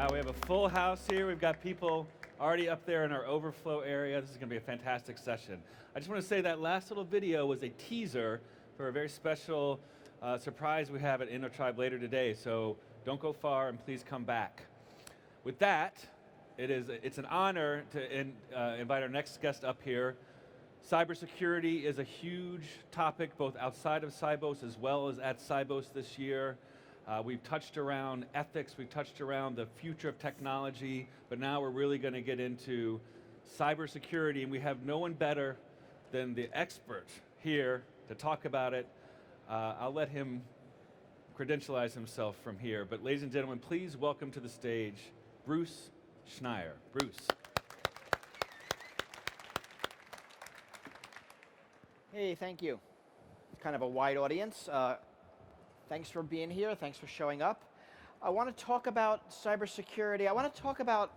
Wow, we have a full house here. We've got people already up there in our overflow area. This is going to be a fantastic session. I just want to say that last little video was a teaser for a very special surprise we have at Innotribe later today, so don't go far and please come back. With that, it's an honor to invite our next guest up here. Cybersecurity is a huge topic both outside of Sibos as well as at Sibos this year. We've touched around ethics, we've touched around the future of technology, but now we're really going to get into cybersecurity, and we have no one better than the expert here to talk about it. I'll let him credentialize himself from here, but ladies and gentlemen, please welcome to the stage, Bruce Schneier. Bruce. Hey, thank you. Kind of a wide audience. Thanks for being here. Thanks for showing up. I want to talk about cybersecurity. I want to talk about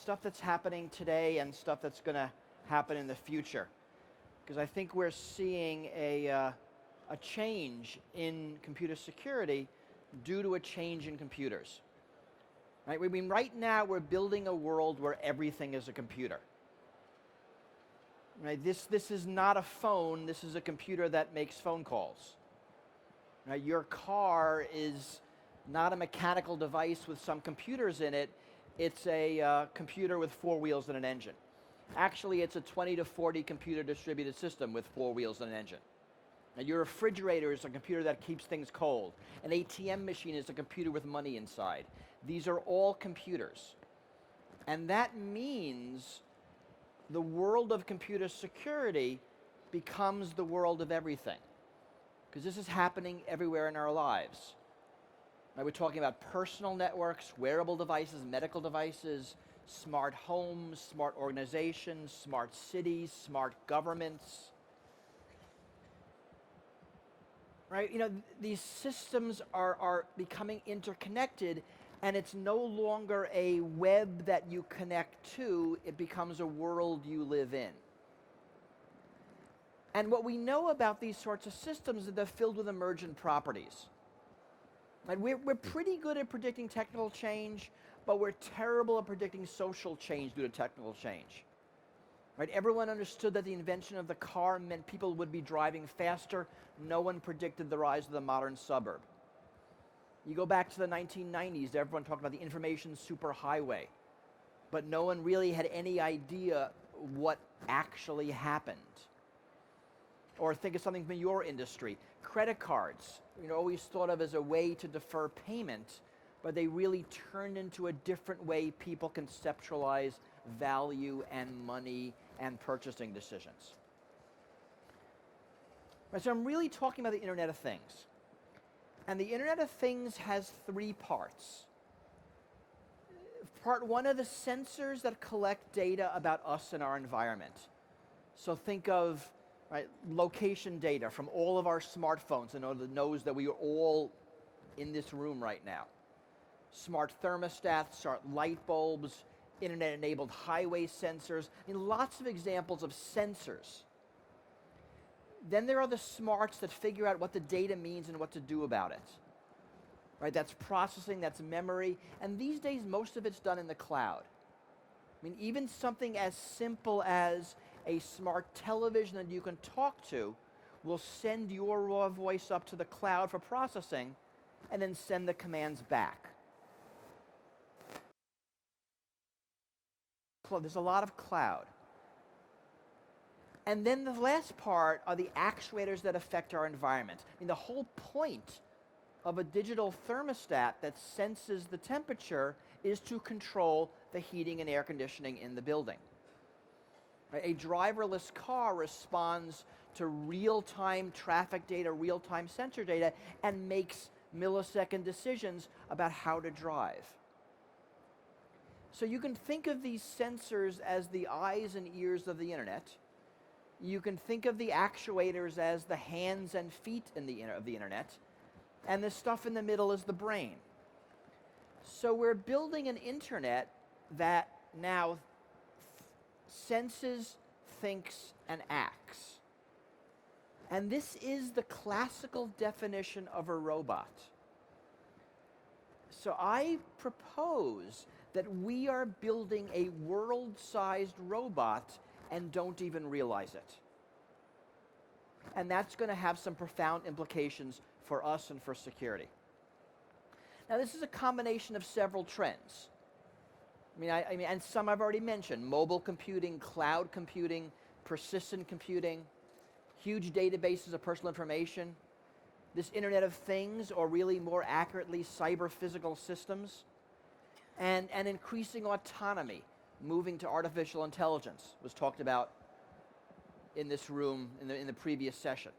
stuff that's happening today and stuff that's going to happen in the future. Because I think we're seeing a change in computer security due to a change in computers. Right? I mean, right now we're building a world where everything is a computer. Right? This is not a phone. This is a computer that makes phone calls. Right? Your car is not a mechanical device with some computers in it. It's a computer with 4 wheels and an engine. Actually, it's a 20 to 40 computer distributed system with 4 wheels and an engine. Now, your refrigerator is a computer that keeps things cold. An ATM machine is a computer with money inside. These are all computers. And that means the world of computer security becomes the world of everything. Because this is happening everywhere in our lives. Right, we're talking about personal networks, wearable devices, medical devices, smart homes, smart organizations, smart cities, smart governments. Right? You know, these systems are becoming interconnected, and it's no longer a web that you connect to, it becomes a world you live in. And what we know about these sorts of systems is that they're filled with emergent properties. And we're pretty good at predicting technical change, but we're terrible at predicting social change due to technical change. Right? Everyone understood that the invention of the car meant people would be driving faster. No one predicted the rise of the modern suburb. You go back to the 1990s, everyone talked about the information superhighway, but no one really had any idea what actually happened. Or think of something from your industry. Credit cards, always thought of as a way to defer payment, but they really turned into a different way people conceptualize value and money and purchasing decisions. Right, so I'm really talking about the Internet of Things. And the Internet of Things has 3 parts. Part 1 are the sensors that collect data about us and our environment. So think of location data from all of our smartphones and it knows that we are all in this room right now. Smart thermostats, smart light bulbs, internet-enabled highway sensors. I mean, lots of examples of sensors. Then there are the smarts that figure out what the data means and what to do about it. Right? That's processing, that's memory, and these days most of it's done in the cloud. I mean, even something as simple as a smart television that you can talk to will send your raw voice up to the cloud for processing and then send the commands back. There's a lot of cloud. And then the last part are the actuators that affect our environment. I mean, the whole point of a digital thermostat that senses the temperature is to control the heating and air conditioning in the building. A driverless car responds to real-time traffic data, real-time sensor data, and makes millisecond decisions about how to drive. So you can think of these sensors as the eyes and ears of the internet. You can think of the actuators as the hands and feet of the internet. And the stuff in the middle is the brain. So we're building an internet that now senses, thinks, and acts. And this is the classical definition of a robot. So I propose that we are building a world-sized robot and don't even realize it. And that's going to have some profound implications for us and for security. Now, this is a combination of several trends. I mean, and some I've already mentioned: mobile computing, cloud computing, persistent computing, huge databases of personal information, this Internet of Things, or really more accurately, cyber-physical systems, and increasing autonomy, moving to artificial intelligence, was talked about in this room in the previous session.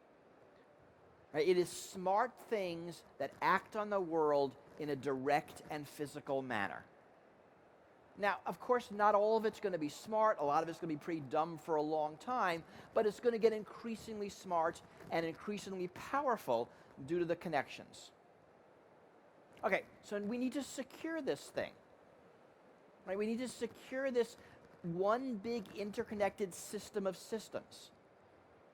Right? It is smart things that act on the world in a direct and physical manner. Now, of course, not all of it's going to be smart. A lot of it's going to be pretty dumb for a long time, but it's going to get increasingly smart and increasingly powerful due to the connections. Okay, so we need to secure this thing. Right? We need to secure this one big interconnected system of systems.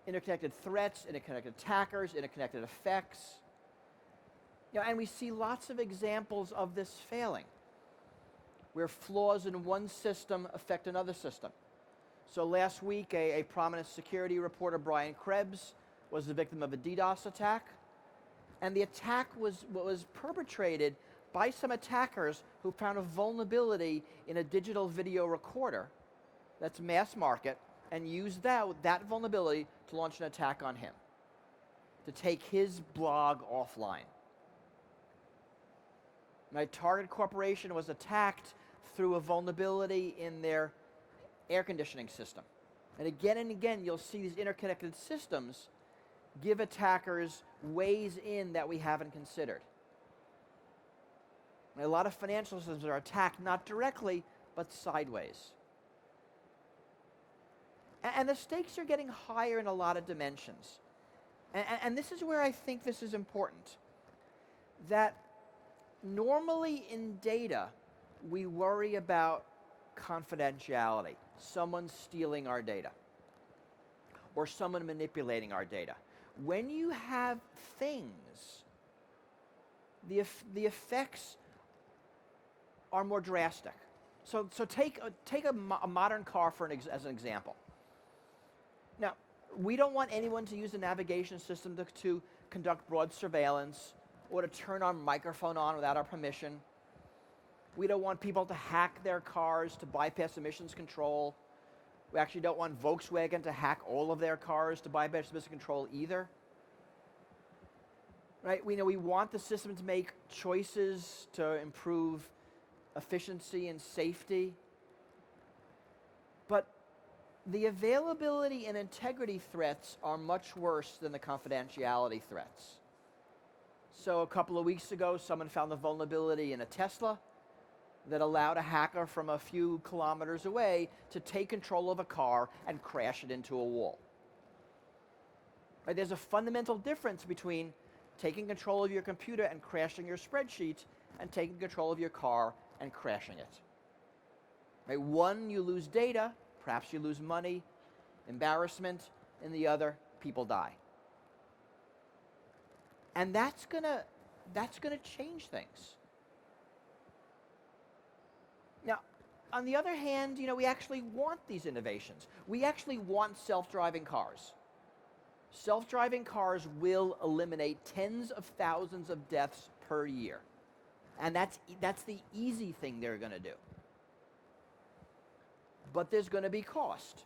Interconnected threats, interconnected attackers, interconnected effects. And we see lots of examples of this failing, where flaws in one system affect another system. So last week, a prominent security reporter, Brian Krebs, was the victim of a DDoS attack. And the attack was perpetrated by some attackers who found a vulnerability in a digital video recorder that's mass market, and used that vulnerability to launch an attack on him, to take his blog offline. My Target Corporation was attacked through a vulnerability in their air conditioning system. And again, you'll see these interconnected systems give attackers ways in that we haven't considered. And a lot of financial systems are attacked not directly, but sideways. And the stakes are getting higher in a lot of dimensions. And this is where I think this is important. That normally in data, we worry about confidentiality, someone stealing our data, or someone manipulating our data. When you have things, the effects are more drastic. So take a modern car as an example. Now, we don't want anyone to use the navigation system to conduct broad surveillance, or to turn our microphone on without our permission. We don't want people to hack their cars to bypass emissions control. We actually don't want Volkswagen to hack all of their cars to bypass emissions control either. Right? We want the system to make choices to improve efficiency and safety. But the availability and integrity threats are much worse than the confidentiality threats. So a couple of weeks ago, someone found a vulnerability in a Tesla that allowed a hacker from a few kilometers away to take control of a car and crash it into a wall. Right? There's a fundamental difference between taking control of your computer and crashing your spreadsheet, and taking control of your car and crashing it. Right? One, you lose data, perhaps you lose money, embarrassment. In the other, people die. And that's gonna change things. Now, on the other hand, we actually want these innovations. We actually want self-driving cars. Self-driving cars will eliminate tens of thousands of deaths per year. And that's the easy thing they're going to do. But there's going to be cost,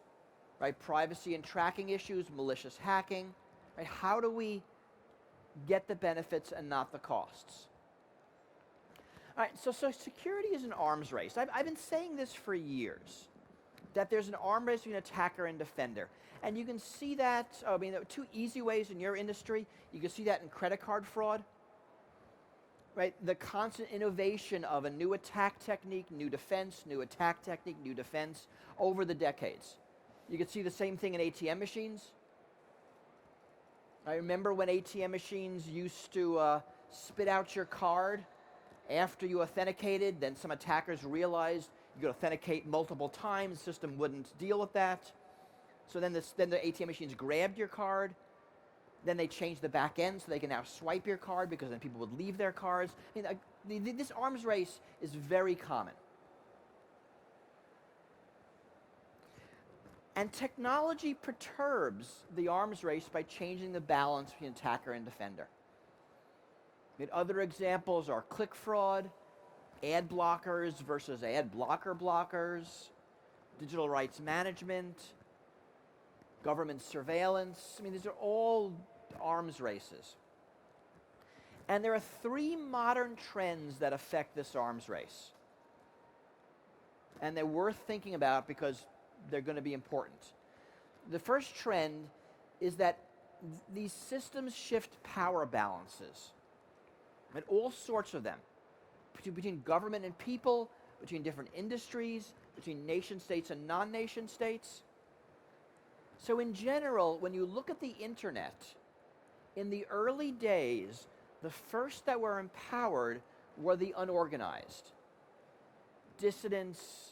right? Privacy and tracking issues, malicious hacking. Right? How do we get the benefits and not the costs? All right, so security is an arms race. I've been saying this for years, that there's an arms race between attacker and defender. And you can see that, there are two easy ways in your industry. You can see that in credit card fraud. Right? The constant innovation of a new attack technique, new defense, new attack technique, new defense over the decades. You can see the same thing in ATM machines. I remember when ATM machines used to spit out your card after you authenticated. Then some attackers realized you could authenticate multiple times. The system wouldn't deal with that. So then the ATM machines grabbed your card. Then they changed the back end so they can now swipe your card, because then people would leave their cards. This arms race is very common. And technology perturbs the arms race by changing the balance between attacker and defender. Other examples are click fraud, ad blockers versus ad blockers, digital rights management, government surveillance. I mean, these are all arms races. And there are three modern trends that affect this arms race. And they're worth thinking about because they're going to be important. The first trend is that these systems shift power balances, and all sorts of them, between government and people, between different industries, between nation states and non-nation states. So in general, when you look at the internet, in the early days, the first that were empowered were the unorganized. Dissidents,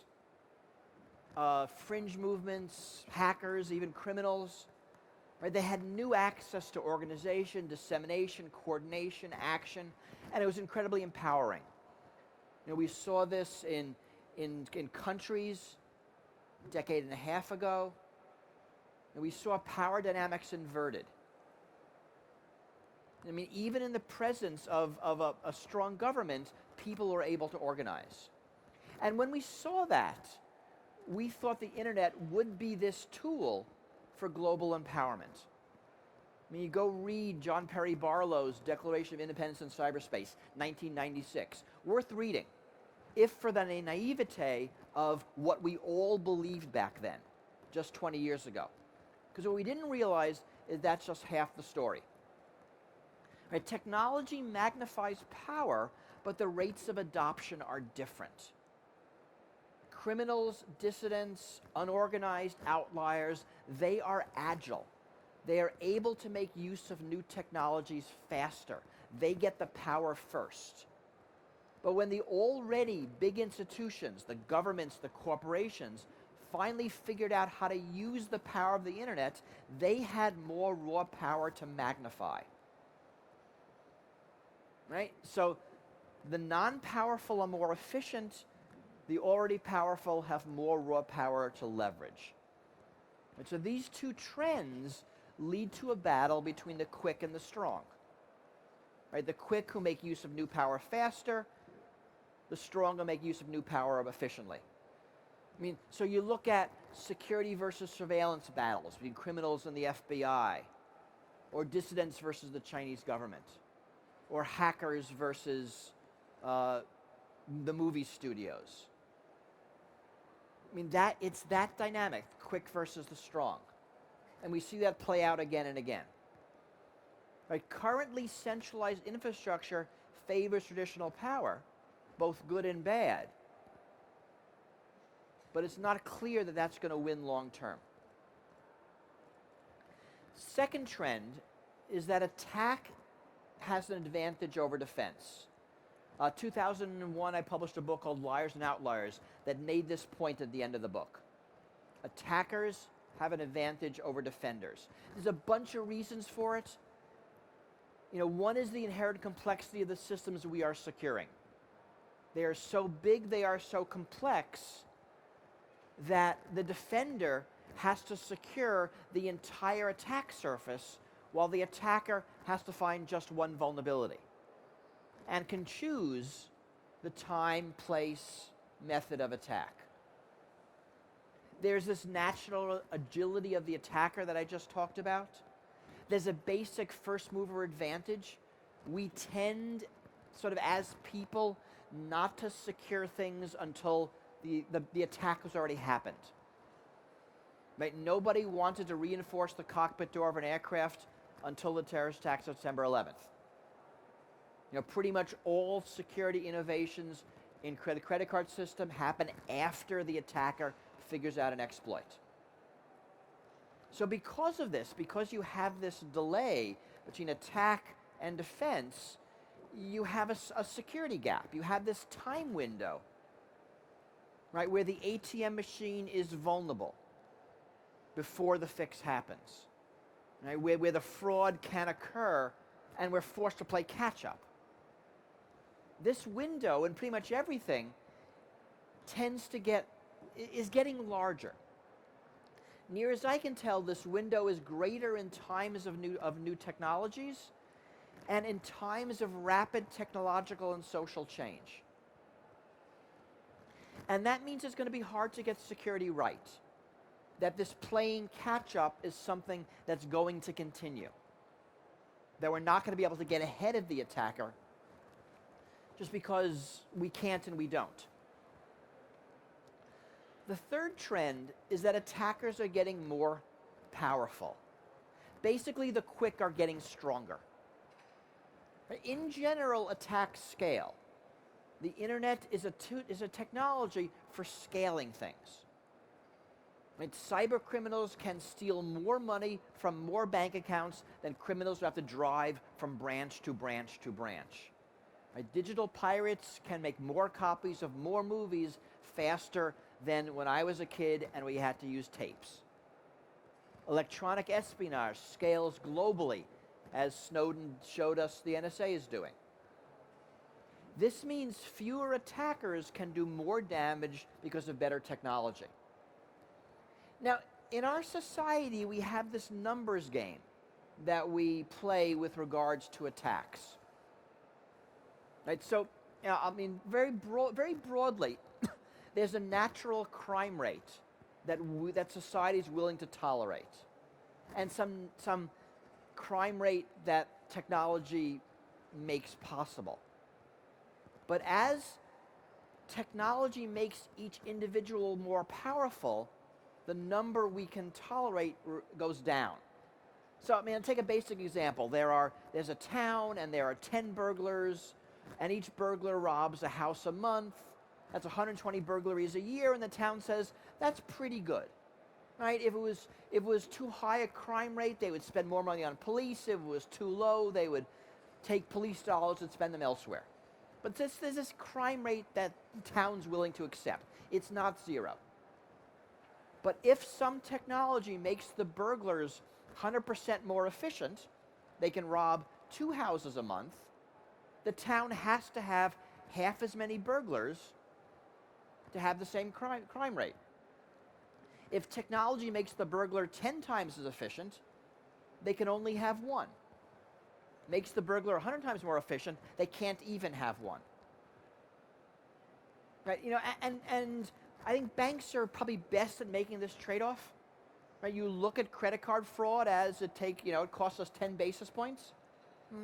fringe movements, hackers, even criminals. Right? They had new access to organization, dissemination, coordination, action, and it was incredibly empowering. We saw this in countries a decade and a half ago, and we saw power dynamics inverted. I mean, even in the presence of a strong government, people were able to organize. And when we saw that, we thought the internet would be this tool for global empowerment. I mean, you go read John Perry Barlow's Declaration of Independence in Cyberspace, 1996. Worth reading, if for the naivete of what we all believed back then, just 20 years ago. Because what we didn't realize is that's just half the story. Right? Technology magnifies power, but the rates of adoption are different. Criminals, dissidents, unorganized outliers, they are agile. They are able to make use of new technologies faster. They get the power first. But when the already big institutions, the governments, the corporations, finally figured out how to use the power of the internet, they had more raw power to magnify. Right? So the non-powerful are more efficient. The already powerful have more raw power to leverage. And so these two trends lead to a battle between the quick and the strong. Right? The quick who make use of new power faster, the strong who make use of new power efficiently. I mean, so you look at security versus surveillance battles between criminals and the FBI, or dissidents versus the Chinese government, or hackers versus the movie studios. I mean, it's that dynamic, quick versus the strong. And we see that play out again and again. Right? Currently centralized infrastructure favors traditional power, both good and bad. But it's not clear that that's going to win long term. Second trend is that attack has an advantage over defense. 2001, I published a book called Liars and Outliers that made this point at the end of the book. Attackers have an advantage over defenders. There's a bunch of reasons for it. One is the inherent complexity of the systems we are securing. They are so big, they are so complex, that the defender has to secure the entire attack surface while the attacker has to find just one vulnerability and can choose the time, place, method of attack. There's this natural agility of the attacker that I just talked about. There's a basic first mover advantage. We tend, sort of as people, not to secure things until the attack has already happened. Right? Nobody wanted to reinforce the cockpit door of an aircraft until the terrorist attacks of September 11th. Pretty much all security innovations in the credit card system happen after the attacker figures out an exploit. So because of this, because you have this delay between attack and defense, you have a security gap. You have this time window, right, where the ATM machine is vulnerable before the fix happens, right, where the fraud can occur and we're forced to play catch-up. This window in pretty much everything is getting larger. Near as I can tell, this window is greater in times of new technologies and in times of rapid technological and social change. And that means it's going to be hard to get security right. That this playing catch-up is something that's going to continue. That we're not going to be able to get ahead of the attacker just because we can't and we don't. The third trend is that attackers are getting more powerful. Basically, the quick are getting stronger. In general, attacks scale. The internet is a technology for scaling things. Right? Cyber criminals can steal more money from more bank accounts than criminals who have to drive from branch to branch to branch. Right? Digital pirates can make more copies of more movies faster than when I was a kid and we had to use tapes. Electronic espionage scales globally, as Snowden showed us the NSA is doing. This means fewer attackers can do more damage because of better technology. Now, in our society, we have this numbers game that we play with regards to attacks. Right? So, I mean, very broadly, there's a natural crime rate that society is willing to tolerate, and some crime rate that technology makes possible. But as technology makes each individual more powerful, the number we can tolerate goes down. So, I mean, I'll take a basic example. There's a town, and there are 10 burglars, and each burglar robs a house a month. That's 120 burglaries a year, and the town says, that's pretty good. Right? If it was too high a crime rate, they would spend more money on police. If it was too low, they would take police dollars and spend them elsewhere. But there's this crime rate that the town's willing to accept. It's not zero. But if some technology makes the burglars 100% more efficient, they can rob 2 houses a month, the town has to have half as many burglars to have the same crime rate. If technology makes the burglar 10 times as efficient, they can only have 1. Makes the burglar 100 times more efficient, they can't even have 1. Right? You know, and I think banks are probably best at making this trade-off. Right? You look at credit card fraud as it costs us 10 basis points.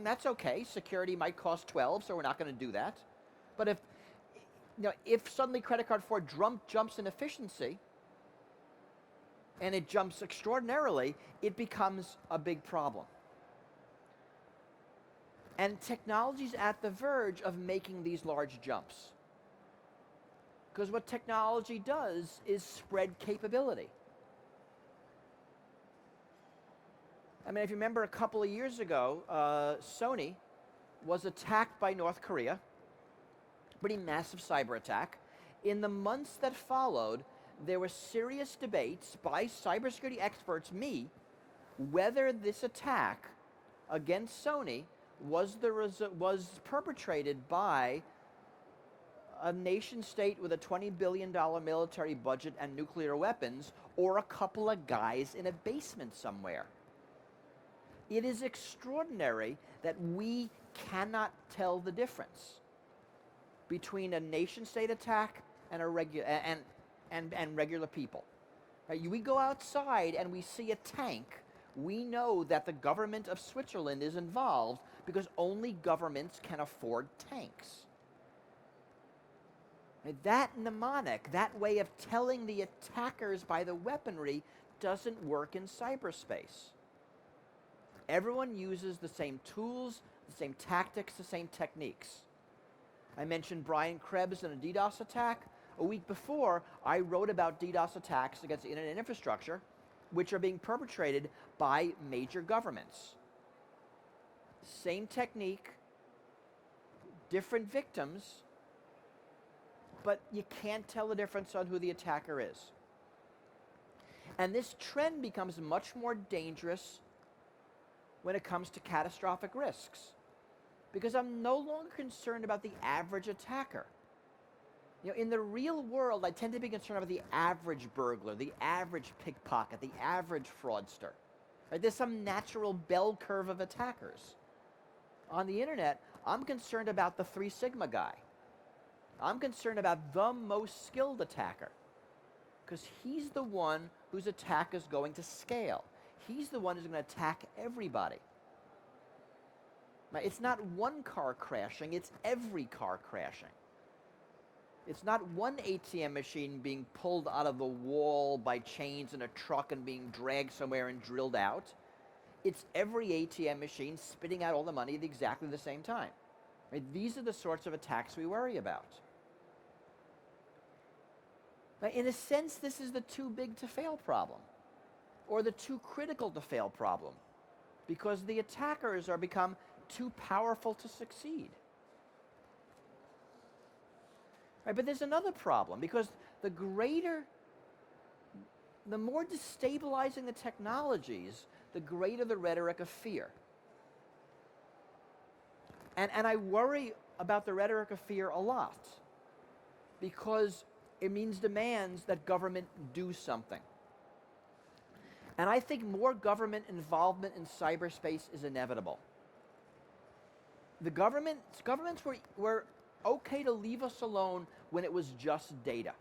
That's okay. Security might cost 12, so we're not going to do that. But if suddenly credit card fraud jumps in efficiency, and it jumps extraordinarily, it becomes a big problem. And technology's at the verge of making these large jumps. Because what technology does is spread capability. I mean, if you remember a couple of years ago, Sony was attacked by North Korea. Pretty massive cyber attack. In the months that followed, there were serious debates by cybersecurity experts, whether this attack against Sony was perpetrated by a nation state with a $20 billion military budget and nuclear weapons, or a couple of guys in a basement somewhere. It is extraordinary that we cannot tell the difference between a nation-state attack and regular people. Right? We go outside and we see a tank. We know that the government of Switzerland is involved because only governments can afford tanks. Right? That mnemonic, that way of telling the attackers by the weaponry, doesn't work in cyberspace. Everyone uses the same tools, the same tactics, the same techniques. I mentioned Brian Krebs and a DDoS attack. A week before, I wrote about DDoS attacks against the internet infrastructure, which are being perpetrated by major governments. Same technique, different victims, but you can't tell the difference on who the attacker is. And this trend becomes much more dangerous when it comes to catastrophic risks, because I'm no longer concerned about the average attacker. In the real world, I tend to be concerned about the average burglar, the average pickpocket, the average fraudster. Right? There's some natural bell curve of attackers. On the internet, I'm concerned about the Three Sigma guy. I'm concerned about the most skilled attacker, because he's the one whose attack is going to scale. He's the one who's going to attack everybody. Right? It's not one car crashing, it's every car crashing. It's not one ATM machine being pulled out of the wall by chains in a truck and being dragged somewhere and drilled out. It's every ATM machine spitting out all the money at exactly the same time. Right? These are the sorts of attacks we worry about. Right? In a sense, this is the too big to fail problem, or the too critical to fail problem, because the attackers are become too powerful to succeed. Right, but there's another problem, because the more destabilizing the technologies, the greater the rhetoric of fear. And I worry about the rhetoric of fear a lot, because it demands that government do something. And I think more government involvement in cyberspace is inevitable. The governments were okay to leave us alone when it was just data.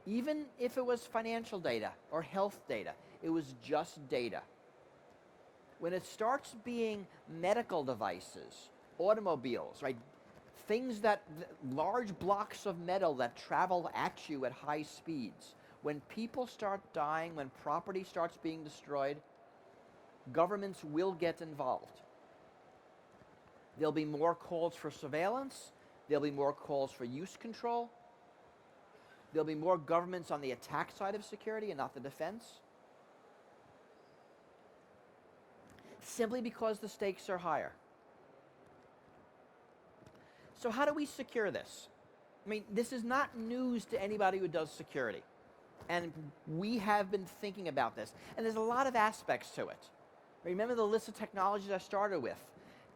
Even if it was financial data or health data, it was just data. When it starts being medical devices, automobiles, right? Things large blocks of metal that travel at you at high speeds. When people start dying, when property starts being destroyed, governments will get involved. There'll be more calls for surveillance. There'll be more calls for use control. There'll be more governments on the attack side of security and not the defense. Simply because the stakes are higher. So how do we secure this? I mean, this is not news to anybody who does security. And we have been thinking about this. And there's a lot of aspects to it. Remember the list of technologies I started with?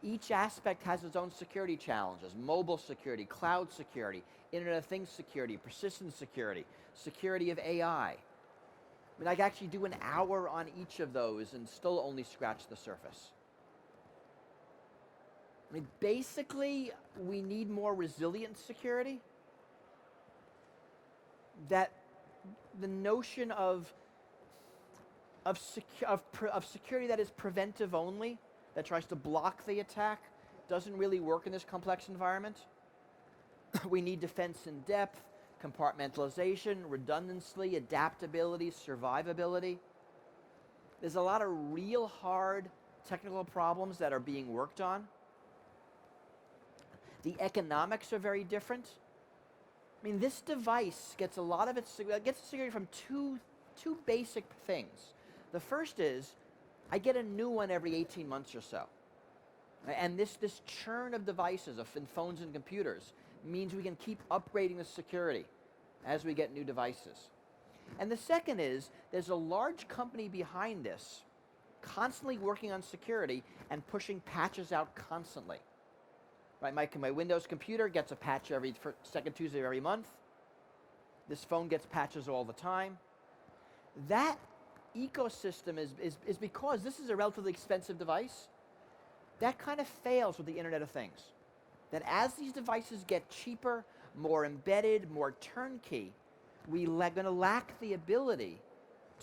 Each aspect has its own security challenges: mobile security, cloud security, Internet of Things security, persistent security, security of AI. I mean, I could actually do an hour on each of those and still only scratch the surface. I mean, basically, we need more resilient security. That the notion of security that is preventive only, that tries to block the attack, doesn't really work in this complex environment. We need defense in depth, compartmentalization, redundancy, adaptability, survivability. There's a lot of real hard technical problems that are being worked on. The economics are very different. I mean, this device gets a lot of its security from two basic things. The first is, I get a new one every 18 months or so. And this churn of devices, in phones and computers, means we can keep upgrading the security as we get new devices. And the second is, there's a large company behind this, constantly working on security and pushing patches out constantly. Right, my Windows computer gets a patch every second Tuesday of every month. This phone gets patches all the time. That ecosystem is because this is a relatively expensive device. That kind of fails with the Internet of Things. That as these devices get cheaper, more embedded, more turnkey, we're going to lack the ability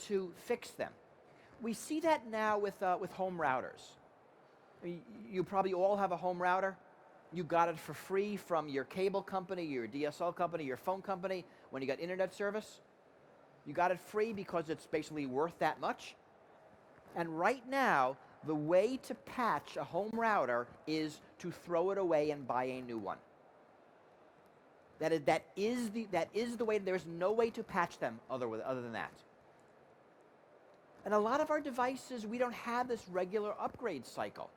to fix them. We see that now with home routers. I mean, you probably all have a home router. You got it for free from your cable company, your DSL company, your phone company when you got internet service. You got it free because it's basically worth that much. And right now, the way to patch a home router is to throw it away and buy a new one. That is the way. There's no way to patch them other than that. And a lot of our devices, we don't have this regular upgrade cycle.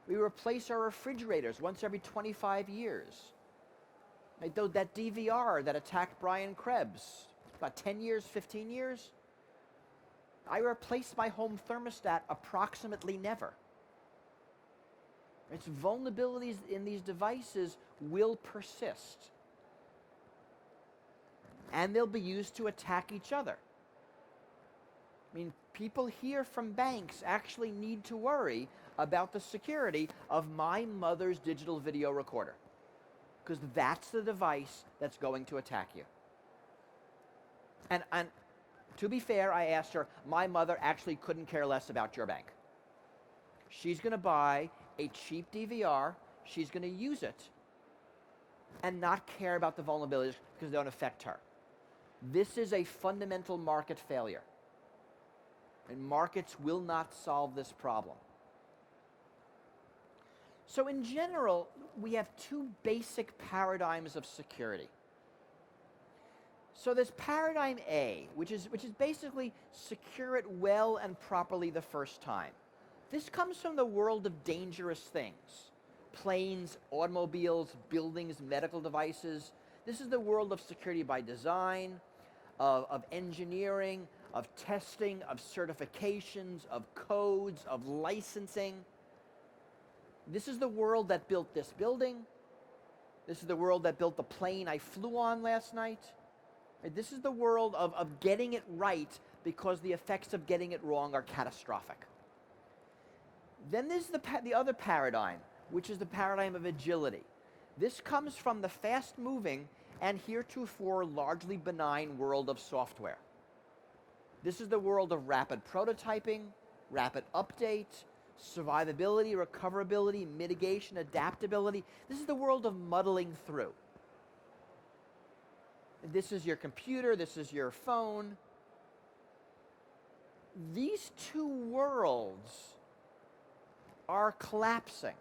We replace our refrigerators once every 25 years. Right? That DVR that attacked Brian Krebs, about 10 years, 15 years. I replace my home thermostat approximately never. Its vulnerabilities in these devices will persist. and they'll be used to attack each other. I mean, people here from banks actually need to worry about the security of my mother's digital video recorder, because that's the device that's going to attack you. And to be fair, I asked her, my mother actually couldn't care less about your bank. She's going to buy a cheap DVR, she's going to use it, and not care about the vulnerabilities because they don't affect her. This is a fundamental market failure. And markets will not solve this problem. So in general, we have two basic paradigms of security. So there's paradigm A, which is basically secure it well and properly the first time. This comes from the world of dangerous things. Planes, automobiles, buildings, medical devices. This is the world of security by design, of engineering, of testing, of certifications, of codes, of licensing. This is the world that built this building. This is the world that built the plane I flew on last night. This is the world of getting it right because the effects of getting it wrong are catastrophic. Then there's the other paradigm, which is the paradigm of agility. This comes from the fast-moving and heretofore largely benign world of software. This is the world of rapid prototyping, rapid update, survivability, recoverability, mitigation, adaptability. This is the world of muddling through. This is your computer, this is your phone. These two worlds are collapsing,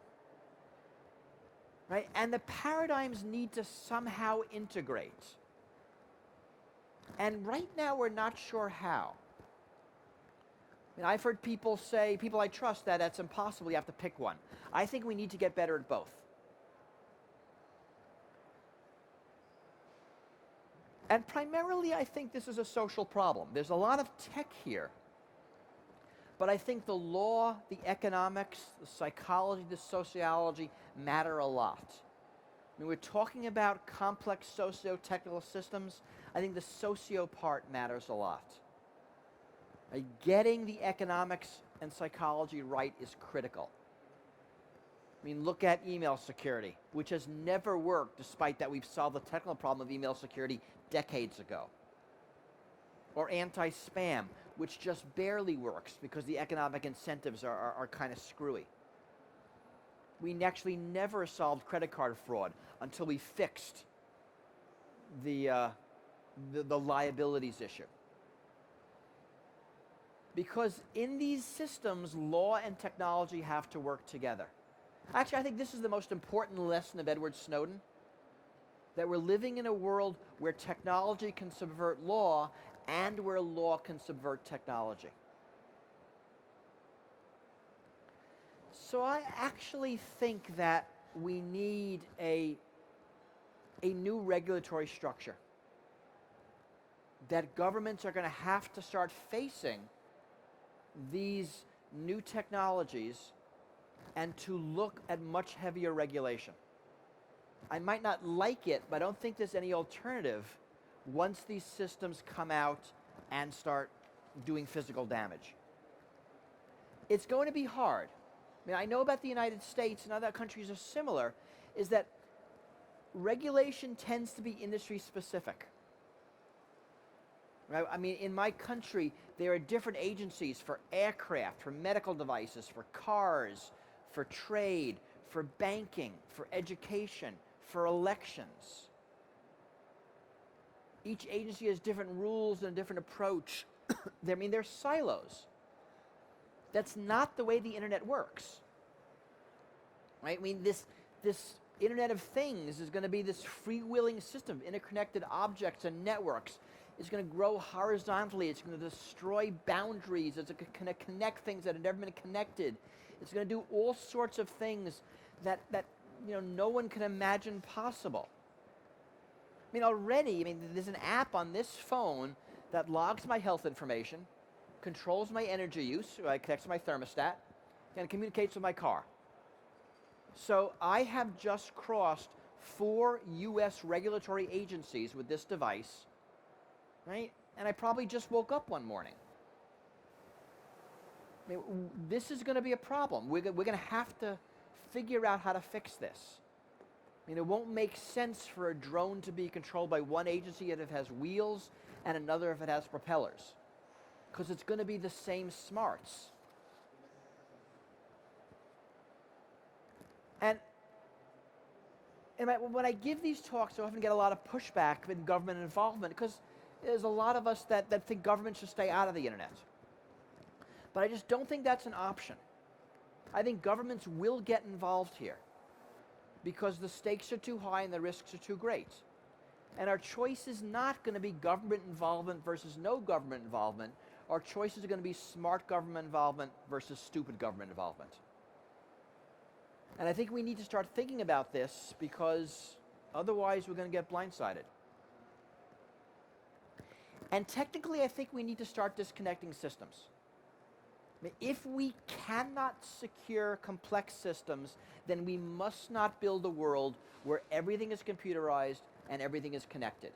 right? And the paradigms need to somehow integrate. And right now we're not sure how. I mean, I've heard people say, people I trust, that that's impossible, you have to pick one. I think we need to get better at both. And primarily, I think this is a social problem. There's a lot of tech here, but I think the law, the economics, the psychology, the sociology matter a lot. I mean, we're talking about complex socio-technical systems. I think the socio part matters a lot. Getting the economics and psychology right is critical. I mean, look at email security, which has never worked despite that we've solved the technical problem of email security decades ago. Or anti-spam, which just barely works because the economic incentives are kind of screwy. We actually never solved credit card fraud until we fixed the liabilities issue. Because in these systems, law and technology have to work together. Actually, I think this is the most important lesson of Edward Snowden, that we're living in a world where technology can subvert law and where law can subvert technology. So I actually think that we need a new regulatory structure, that governments are going to have to start facing these new technologies and to look at much heavier regulation. I might not like it, but I don't think there's any alternative once these systems come out and start doing physical damage. It's going to be hard. I mean, I know about the United States and other countries are similar, is that regulation tends to be industry specific. Right? I mean, in my country, there are different agencies for aircraft, for medical devices, for cars, for trade, for banking, for education, for elections. Each agency has different rules and a different approach. I mean, they're silos. That's not the way the internet works. Right? I mean, this Internet of Things is going to be this freewheeling system of interconnected objects and networks. It's going to grow horizontally. It's going to destroy boundaries. It's going to connect things that have never been connected. It's going to do all sorts of things that no one can imagine possible. I mean, already, there's an app on this phone that logs my health information, controls my energy use, connects to my thermostat, and communicates with my car. So I have just crossed 4 US regulatory agencies with this device right? And I probably just woke up one morning. I mean, this is going to be a problem. We're going to have to figure out how to fix this. I mean, it won't make sense for a drone to be controlled by one agency if it has wheels and another if it has propellers, because it's going to be the same smarts. And when I give these talks, I often get a lot of pushback in government involvement, because there's a lot of us that think government should stay out of the internet. But I just don't think that's an option. I think governments will get involved here because the stakes are too high and the risks are too great. And our choice is not going to be government involvement versus no government involvement. Our choices are going to be smart government involvement versus stupid government involvement. And I think we need to start thinking about this, because otherwise we're going to get blindsided. And technically, I think we need to start disconnecting systems. I mean, if we cannot secure complex systems, then we must not build a world where everything is computerized and everything is connected.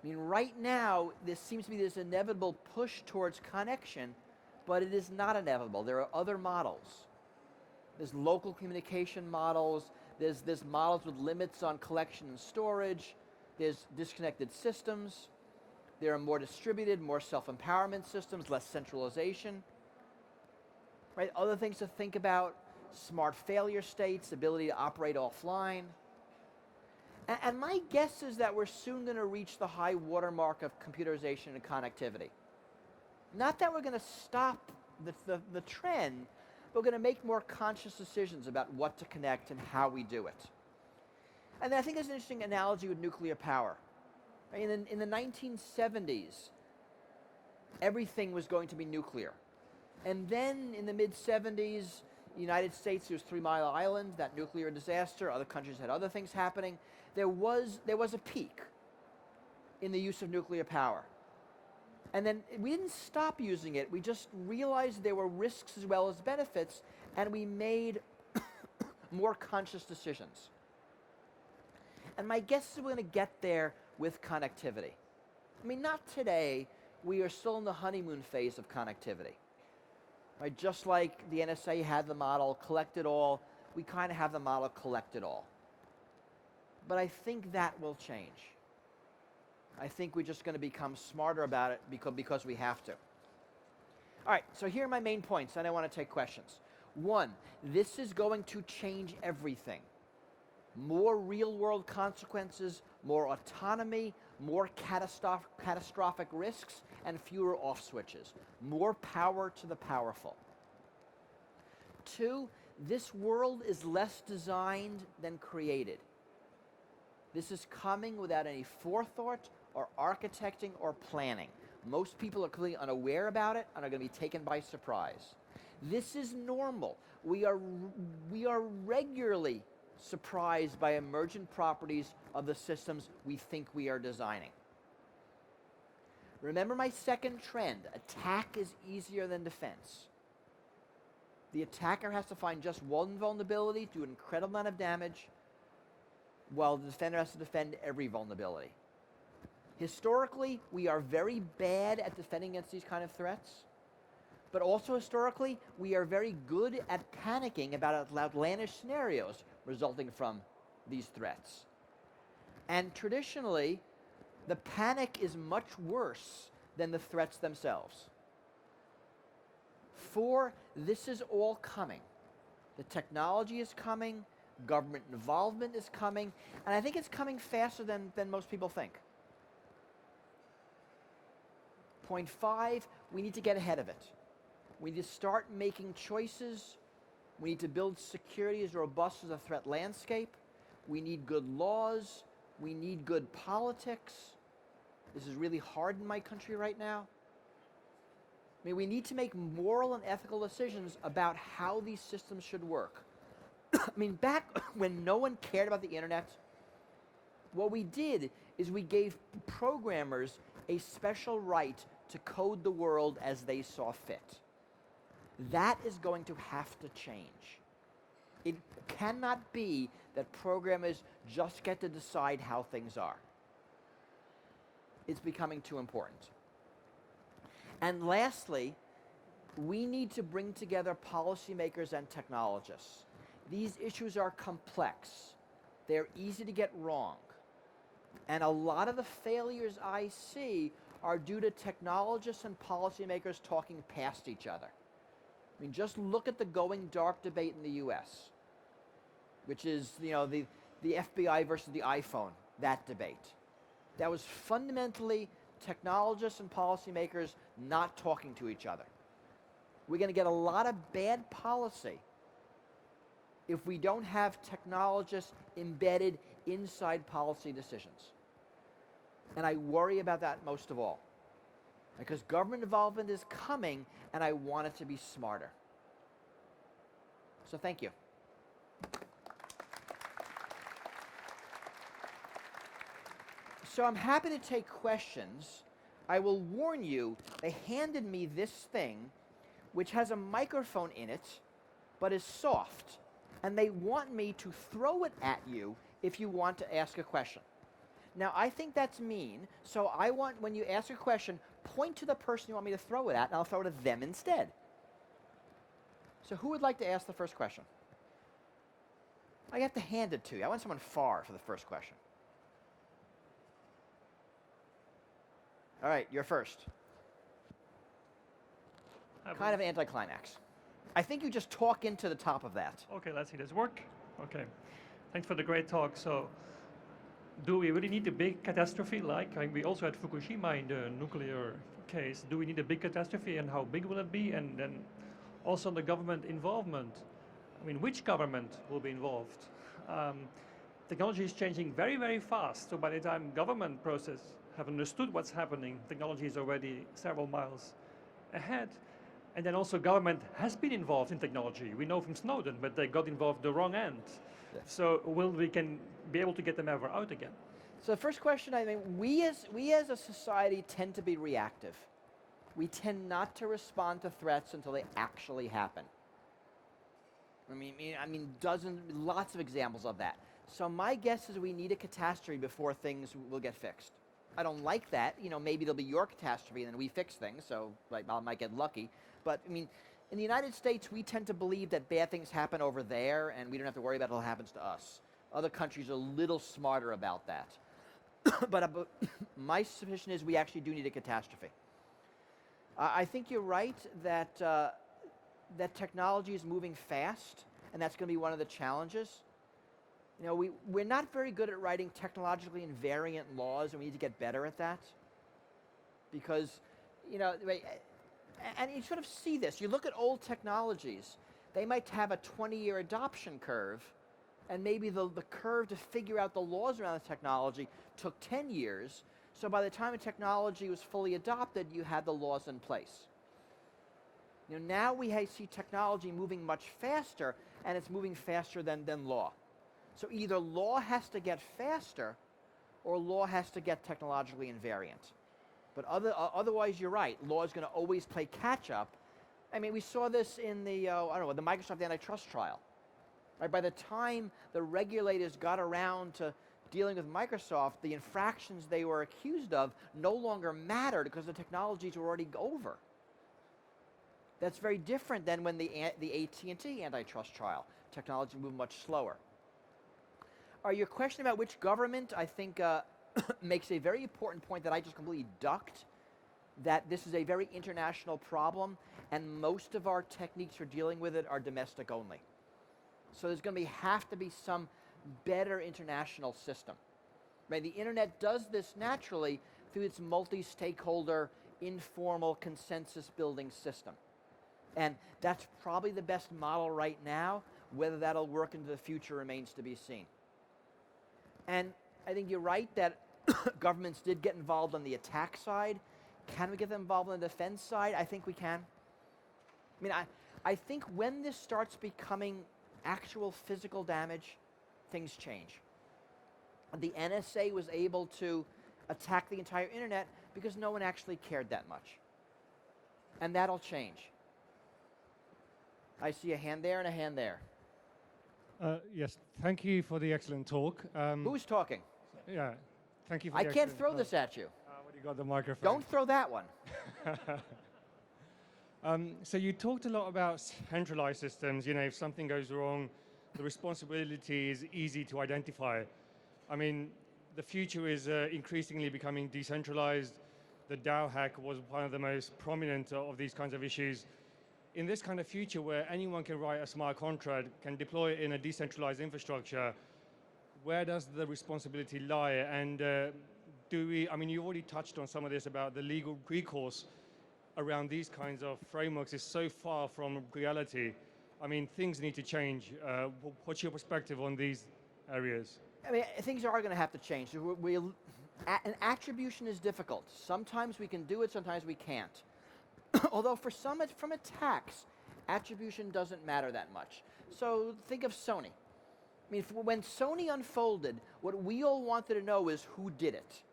I mean, right now, there seems to be this inevitable push towards connection, but it is not inevitable. There are other models. There's local communication models, there's models with limits on collection and storage, there's disconnected systems, there are more distributed, more self-empowerment systems, less centralization. Right? Other things to think about: smart failure states, ability to operate offline. And my guess is that we're soon going to reach the high watermark of computerization and connectivity. Not that we're going to stop the trend, but we're going to make more conscious decisions about what to connect and how we do it. And I think there's an interesting analogy with nuclear power. In the 1970s, everything was going to be nuclear. And then in the mid-70s, the United States, there was 3 Mile Island, that nuclear disaster. Other countries had other things happening. There was a peak in the use of nuclear power. And then we didn't stop using it. We just realized there were risks as well as benefits, and we made more conscious decisions. And my guess is we're going to get there with connectivity. I mean, not today. We are still in the honeymoon phase of connectivity. Right? Just like the NSA had the model collect it all, we kind of have the model collect it all. But I think that will change. I think we're just going to become smarter about it because we have to. All right, so here are my main points, and I want to take questions. 1, this is going to change everything. More real-world consequences, more autonomy, more catastrophic risks, and fewer off switches. More power to the powerful. 2, this world is less designed than created. This is coming without any forethought or architecting or planning. Most people are clearly unaware about it and are going to be taken by surprise. This is normal. We are regularly surprised by emergent properties of the systems we think we are designing. Remember my second trend: attack is easier than defense. The attacker has to find just one vulnerability, do an incredible amount of damage, while the defender has to defend every vulnerability. Historically, we are very bad at defending against these kind of threats, but also historically, we are very good at panicking about outlandish scenarios resulting from these threats. And traditionally, the panic is much worse than the threats themselves. 4, this is all coming. The technology is coming, government involvement is coming, and I think it's coming faster than most people think. Point 5, we need to get ahead of it. We need to start making choices. We need to build security as robust as a threat landscape. We need good laws. We need good politics. This is really hard in my country right now. I mean, we need to make moral and ethical decisions about how these systems should work. I mean, back when no one cared about the internet, what we did is we gave programmers a special right to code the world as they saw fit. That is going to have to change. It cannot be that programmers just get to decide how things are. it's becoming too important. And lastly, we need to bring together policymakers and technologists. These issues are complex. They're easy to get wrong. And a lot of the failures I see are due to technologists and policymakers talking past each other. I mean, just look at the going dark debate in the US, which is, you know, the FBI versus the iPhone, that debate. That was fundamentally technologists and policymakers not talking to each other. We're going to get a lot of bad policy if we don't have technologists embedded inside policy decisions. And I worry about that most of all, because government involvement is coming, and I want it to be smarter. So thank you. So I'm happy to take questions. I will warn you, they handed me this thing, which has a microphone in it, but is soft. And they want me to throw it at you if you want to ask a question. Now, I think that's mean, so I want, when you ask a question, point to the person you want me to throw it at, and I'll throw it at them instead. So who would like to ask the first question? I have to hand it to you. I want someone far for the first question. All right, you're first. Kind of anticlimax. I think you just talk into the top of that. Okay, let's see this work. Okay, thanks for the great talk. So, do we really need a big catastrophe? Like, I mean, we also had Fukushima in the nuclear case. Do we need a big catastrophe, and how big will it be? And then also the government involvement. I mean, which government will be involved? Technology is changing very, very fast. So by the time government process have understood what's happening, technology is already several miles ahead. And then also government has been involved in technology. We know from Snowden, but they got involved the wrong end. Yeah. So will we can be able to get them ever out again? So the first question, I mean, we as a society tend to be reactive. We tend not to respond to threats until they actually happen. I mean, lots of examples of that. So my guess is we need a catastrophe before things will get fixed. I don't like that. You know, maybe there'll be your catastrophe and then we fix things, so like, I might get lucky. But I mean, in the United States, we tend to believe that bad things happen over there and we don't have to worry about what happens to us. Other countries are a little smarter about that. but my suspicion is we actually do need a catastrophe. I think you're right that, that technology is moving fast, and that's going to be one of the challenges. You know, we're not very good at writing technologically invariant laws, and we need to get better at that. Because, you know, and you sort of see this. You look at old technologies, they might have a 20-year adoption curve, and maybe the curve to figure out the laws around the technology took 10 years. So by the time the technology was fully adopted, you had the laws in place. You know, now we see technology moving much faster, and it's moving faster than law. So either law has to get faster, or law has to get technologically invariant. But otherwise, you're right. Law is going to always play catch-up. I mean, we saw this in the, the Microsoft antitrust trial. Right? By the time the regulators got around to dealing with Microsoft, the infractions they were accused of no longer mattered because the technologies were already over. That's very different than when the AT&T antitrust trial. Technology moved much slower. Your question about which government, I think, makes a very important point that I just completely ducked, that this is a very international problem, and most of our techniques for dealing with it are domestic only. So there's going to have to be some better international system. Right? The internet does this naturally through its multi-stakeholder, informal consensus-building system. And that's probably the best model right now. Whether that'll work into the future remains to be seen. And I think you're right that governments did get involved on the attack side. Can we get them involved on the defense side? I think we can. I mean, I think when this starts becoming actual physical damage, things change. The NSA was able to attack the entire internet because no one actually cared that much. And that'll change. I see a hand there and a hand there. Yes, thank you for the excellent talk. Who's talking? Yeah, thank you for I the can't excellent throw talk. this at you. What do You got the microphone. Don't throw that one. So you talked a lot about centralized systems. You know, if something goes wrong, the responsibility is easy to identify. I mean, the future is increasingly becoming decentralized. The DAO hack was one of the most prominent of these kinds of issues. In this kind of future where anyone can write a smart contract, can deploy it in a decentralized infrastructure, where does the responsibility lie? And do we, I mean, you already touched on some of this about the legal recourse around these kinds of frameworks is so far from reality. I mean, things need to change. What's your perspective on these areas? I mean, things are going to have to change. An attribution is difficult. Sometimes we can do it, sometimes we can't. Although for some, from attacks, attribution doesn't matter that much. So think of Sony. I mean, when Sony unfolded, what we all wanted to know is who did it.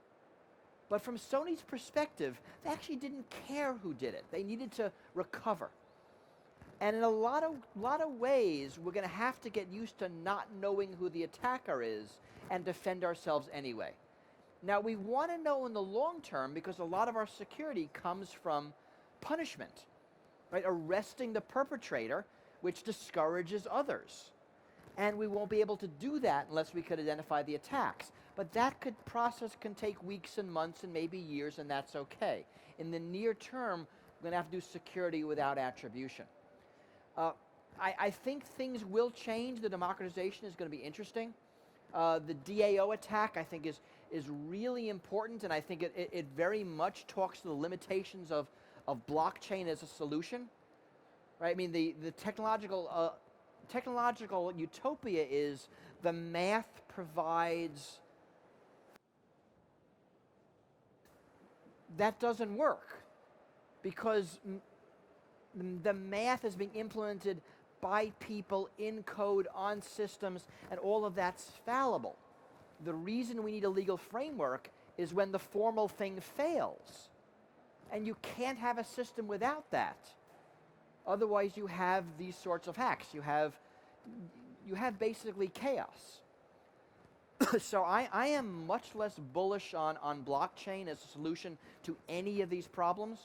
But from Sony's perspective, they actually didn't care who did it. They needed to recover. And in a lot of ways, we're going to have to get used to not knowing who the attacker is and defend ourselves anyway. Now, we want to know in the long term because a lot of our security comes from punishment, right? Arresting the perpetrator, which discourages others. And we won't be able to do that unless we could identify the attacks. But that process can take weeks and months and maybe years, and that's okay. In the near term, we're going to have to do security without attribution. I think things will change. The democratization is going to be interesting. The DAO attack, I think, is really important, and I think it very much talks to the limitations of blockchain as a solution. Right? I mean, the technological utopia is the math provides. That doesn't work because the math is being implemented by people in code on systems, and all of that's fallible. The reason we need a legal framework is when the formal thing fails. And you can't have a system without that. Otherwise, you have these sorts of hacks. You have basically chaos. So I am much less bullish on blockchain as a solution to any of these problems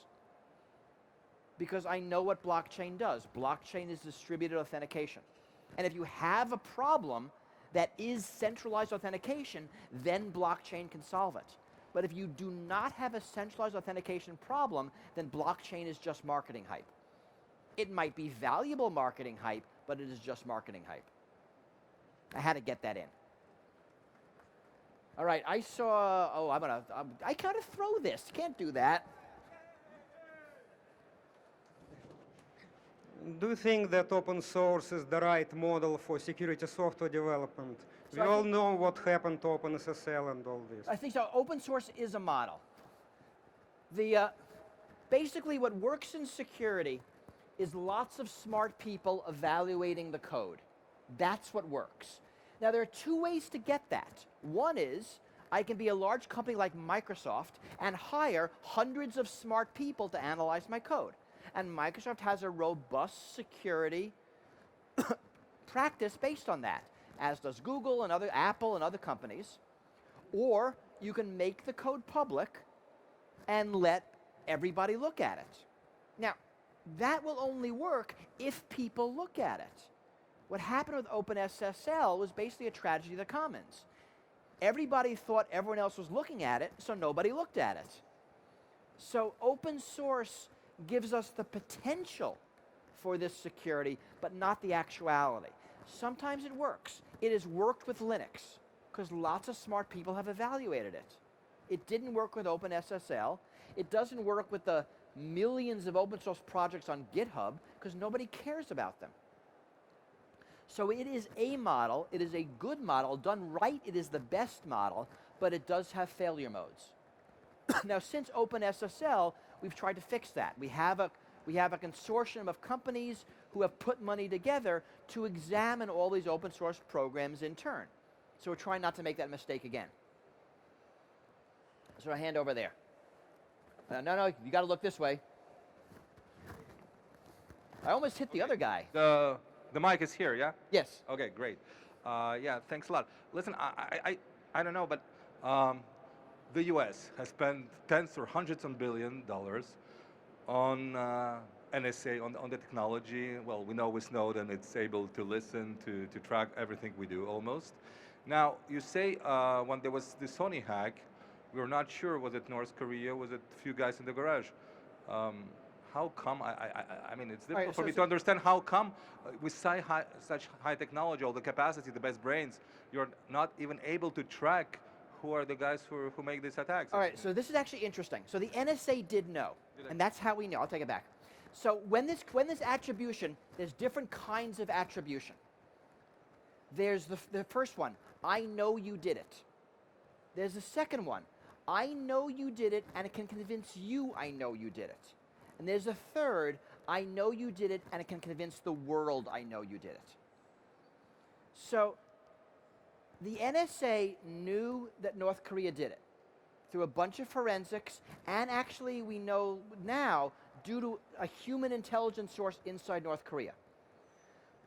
because I know what blockchain does. Blockchain is distributed authentication. And if you have a problem that is centralized authentication, then blockchain can solve it. But if you do not have a centralized authentication problem, then blockchain is just marketing hype. It might be valuable marketing hype, but it is just marketing hype. I had to get that in. All right, I saw, I gotta throw this, can't do that. Do you think that open source is the right model for security software development? So we all know what happened to OpenSSL and all this. I think so. Open source is a model. Basically what works in security is lots of smart people evaluating the code. That's what works. Now there are two ways to get that. One is I can be a large company like Microsoft and hire hundreds of smart people to analyze my code. And Microsoft has a robust security practice based on that, as does Google and Apple and other companies. Or you can make the code public and let everybody look at it. Now, that will only work if people look at it. What happened with OpenSSL was basically a tragedy of the commons. Everybody thought everyone else was looking at it, so nobody looked at it. So open source gives us the potential for this security, but not the actuality. Sometimes it works. It has worked with Linux, because lots of smart people have evaluated it. It didn't work with OpenSSL. It doesn't work with the millions of open source projects on GitHub, because nobody cares about them. So it is a model, it is a good model. Done right, it is the best model, but it does have failure modes. Now, since OpenSSL, we've tried to fix that. We have a consortium of companies who have put money together to examine all these open source programs in turn. So we're trying not to make that mistake again. So I hand over there. No, you got to look this way. I almost hit the other guy. The mic is here, yeah? Yes. Okay, great. Yeah, thanks a lot. Listen, I don't know, but the US has spent tens or hundreds of billions dollars on NSA, on the technology. Well, we know with Snowden it's able to listen, to track everything we do almost. Now, you say when there was the Sony hack, we were not sure, was it North Korea, was it a few guys in the garage? How come, I mean, it's difficult for me to understand how come with such high technology, all the capacity, the best brains, you're not even able to track who are the guys who make these attacks. All right, so this is actually interesting. So the NSA did know, and that's how we know. I'll take it back. So when this attribution, there's different kinds of attribution. There's the first one, I know you did it. There's the second one, I know you did it and it can convince you I know you did it. And there's a third, I know you did it and it can convince the world I know you did it. So the NSA knew that North Korea did it through a bunch of forensics, and actually we know now due to a human intelligence source inside North Korea.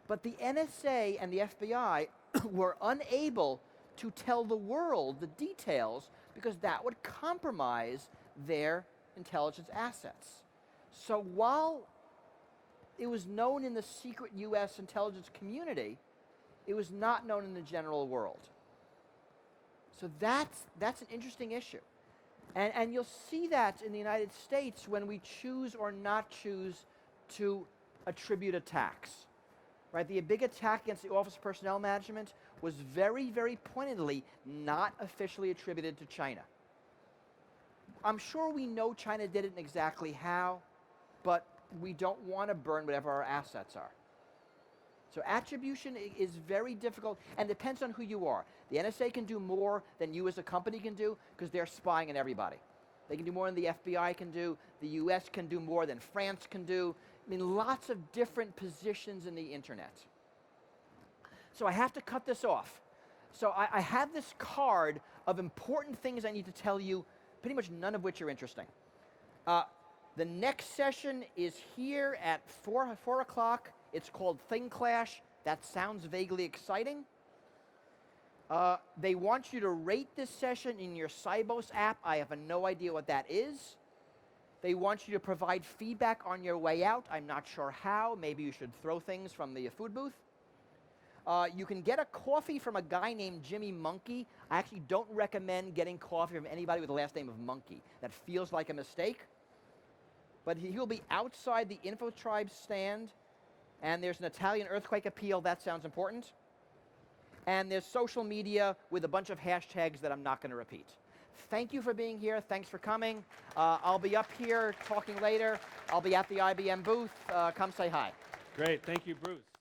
But the NSA and the FBI were unable to tell the world the details because that would compromise their intelligence assets. So while it was known in the secret US intelligence community, it was not known in the general world. So that's an interesting issue. And you'll see that in the United States when we choose or not choose to attribute attacks. Right? The big attack against the Office of Personnel Management was very, very pointedly not officially attributed to China. I'm sure we know China did it and exactly how, but we don't want to burn whatever our assets are. So attribution is very difficult and depends on who you are. The NSA can do more than you as a company can do because they're spying on everybody. They can do more than the FBI can do. The US can do more than France can do. I mean, lots of different positions in the internet. So I have to cut this off. So I have this card of important things I need to tell you, pretty much none of which are interesting. The next session is here at 4 o'clock. It's called Thing Clash. That sounds vaguely exciting. They want you to rate this session in your Sibos app. I have no idea what that is. They want you to provide feedback on your way out. I'm not sure how. Maybe you should throw things from the food booth. You can get a coffee from a guy named Jimmy Monkey. I actually don't recommend getting coffee from anybody with the last name of Monkey. That feels like a mistake. But he'll be outside the Innotribe stand. And there's an Italian earthquake appeal. That sounds important. And there's social media with a bunch of hashtags that I'm not going to repeat. Thank you for being here. Thanks for coming. I'll be up here talking later. I'll be at the IBM booth. Come say hi. Great. Thank you, Bruce.